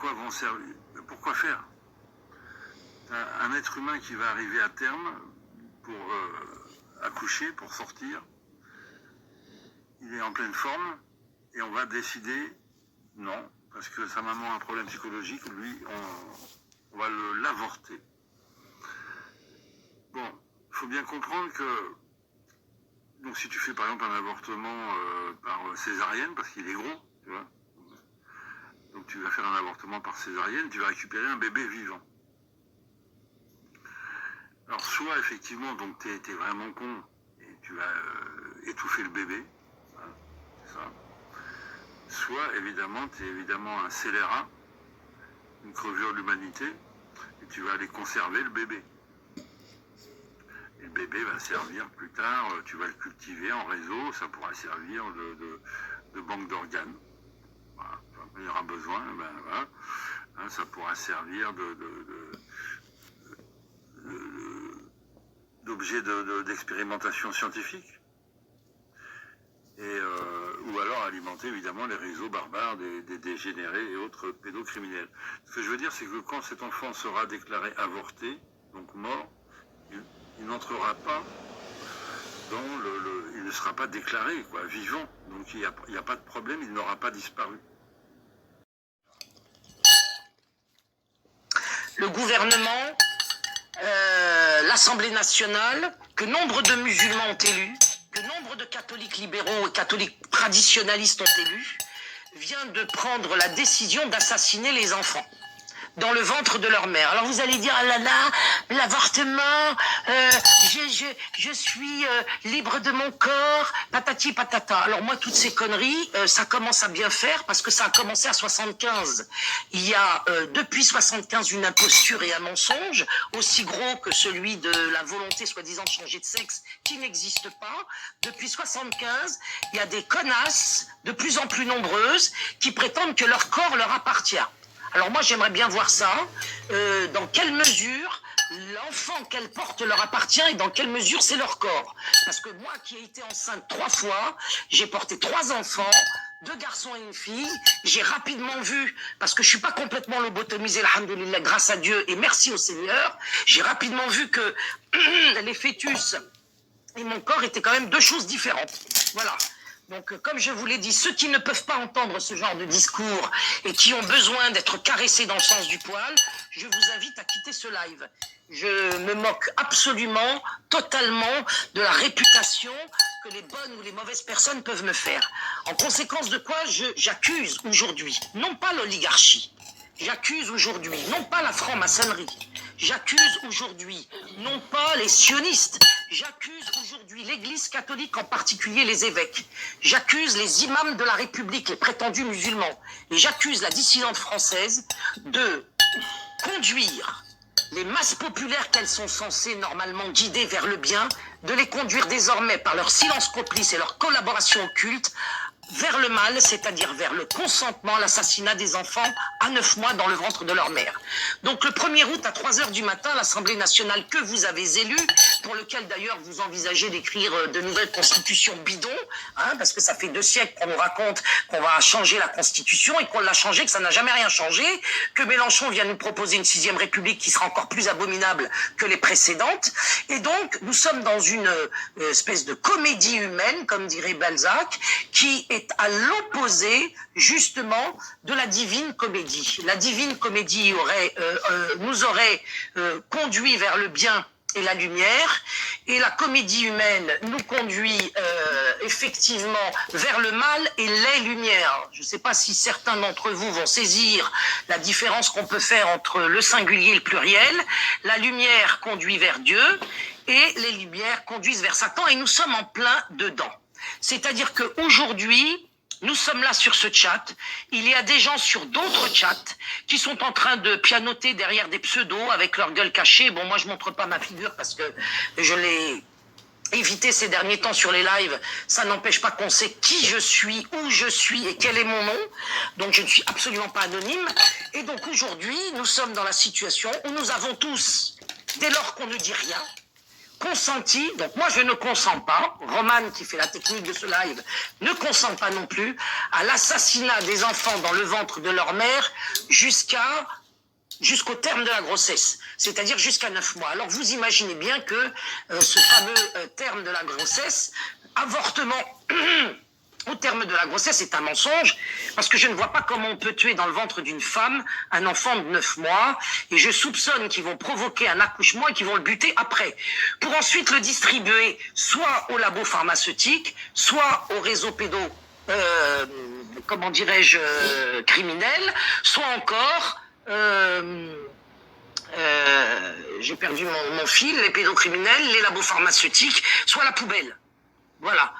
quoi vont servir? Pourquoi faire? Un être humain qui va arriver à terme pour accoucher, pour sortir, il est en pleine forme et on va décider non, parce que sa maman a un problème psychologique, lui, on va l'avorter. Bon, il faut bien comprendre que, donc si tu fais par exemple un avortement par césarienne, parce qu'il est gros, tu vois, donc tu vas faire un avortement par césarienne, tu vas récupérer un bébé vivant. Alors soit effectivement, donc tu es vraiment con et tu vas étouffer le bébé, hein, c'est ça. Soit évidemment, tu es évidemment un scélérat, une crevure de l'humanité, et tu vas aller conserver le bébé. Et le bébé va servir plus tard, tu vas le cultiver en réseau, ça pourra servir de banque d'organes. Voilà. Il y aura besoin, ben, voilà. Hein, ça pourra servir d'objet d'expérimentation scientifique. Et, ou alors alimenter évidemment les réseaux barbares des dégénérés et autres pédocriminels. Ce que je veux dire, c'est que quand cet enfant sera déclaré avorté, donc mort, il n'entrera pas dans il ne sera pas déclaré quoi, vivant. Donc il n'y a pas de problème, il n'aura pas disparu. Le gouvernement, l'Assemblée nationale, que nombre de musulmans ont élu, que nombre de catholiques libéraux et catholiques traditionnalistes ont élu, vient de prendre la décision d'assassiner les enfants dans le ventre de leur mère. Alors vous allez dire, ah là là, l'avortement, je suis libre de mon corps, patati patata. Alors moi, toutes ces conneries, ça commence à bien faire parce que ça a commencé à 75. Il y a depuis 75 une imposture et un mensonge aussi gros que celui de la volonté soi-disant de changer de sexe qui n'existe pas. Depuis 75, il y a des connasses de plus en plus nombreuses qui prétendent que leur corps leur appartient. Alors moi, j'aimerais bien voir ça, dans quelle mesure l'enfant qu'elles portent leur appartient et dans quelle mesure c'est leur corps. Parce que moi qui ai été enceinte 3 fois, j'ai porté 3 enfants, 2 garçons et une fille, j'ai rapidement vu, parce que je suis pas complètement lobotomisé, alhamdoulilah, grâce à Dieu et merci au Seigneur, j'ai rapidement vu que les fœtus et mon corps étaient quand même 2 choses différentes. Voilà. Donc, comme je vous l'ai dit, ceux qui ne peuvent pas entendre ce genre de discours et qui ont besoin d'être caressés dans le sens du poil, je vous invite à quitter ce live. Je me moque absolument, totalement de la réputation que les bonnes ou les mauvaises personnes peuvent me faire. En conséquence de quoi, j'accuse aujourd'hui, non pas l'oligarchie, j'accuse aujourd'hui, non pas la franc-maçonnerie, j'accuse aujourd'hui, non pas les sionistes, j'accuse aujourd'hui l'Église catholique, en particulier les évêques, j'accuse les imams de la République, les prétendus musulmans, et j'accuse la dissidente française de conduire les masses populaires qu'elles sont censées normalement guider vers le bien, de les conduire désormais par leur silence complice et leur collaboration occulte vers le mal, c'est-à-dire vers le consentement, l'assassinat des enfants à 9 mois dans le ventre de leur mère. Donc le 1er août à 3 heures du matin, l'Assemblée nationale que vous avez élue, pour lequel d'ailleurs vous envisagez d'écrire de nouvelles constitutions bidons, hein, parce que ça fait 2 siècles qu'on nous raconte qu'on va changer la constitution et qu'on l'a changé, que ça n'a jamais rien changé, que Mélenchon vient nous proposer une 6e république qui sera encore plus abominable que les précédentes. Et donc nous sommes dans une espèce de comédie humaine, comme dirait Balzac, qui est à l'opposé justement de la divine comédie. La divine comédie nous aurait conduit vers le bien et la lumière, et la comédie humaine nous conduit effectivement vers le mal et les lumières. Je ne sais pas si certains d'entre vous vont saisir la différence qu'on peut faire entre le singulier et le pluriel. La lumière conduit vers Dieu et les lumières conduisent vers Satan, et nous sommes en plein dedans. C'est-à-dire qu'aujourd'hui, nous sommes là sur ce chat, il y a des gens sur d'autres chats qui sont en train de pianoter derrière des pseudos avec leur gueule cachée. Bon, moi je montre pas ma figure parce que je l'ai évité ces derniers temps sur les lives. Ça n'empêche pas qu'on sait qui je suis, où je suis et quel est mon nom. Donc je ne suis absolument pas anonyme. Et donc aujourd'hui, nous sommes dans la situation où nous avons tous, dès lors qu'on ne dit rien, consenti, donc moi je ne consens pas, Roman qui fait la technique de ce live ne consent pas non plus à l'assassinat des enfants dans le ventre de leur mère jusqu'au terme de la grossesse, c'est-à-dire jusqu'à 9 mois. Alors vous imaginez bien que ce fameux terme de la grossesse, avortement au terme de la grossesse est un mensonge, parce que je ne vois pas comment on peut tuer dans le ventre d'une femme un enfant de 9 mois, et je soupçonne qu'ils vont provoquer un accouchement et qu'ils vont le buter après, pour ensuite le distribuer soit au labo pharmaceutique, soit au réseau comment dirais-je, criminel, soit encore... j'ai perdu mon fil, les pédocriminels, les labos pharmaceutiques, soit la poubelle. Voilà.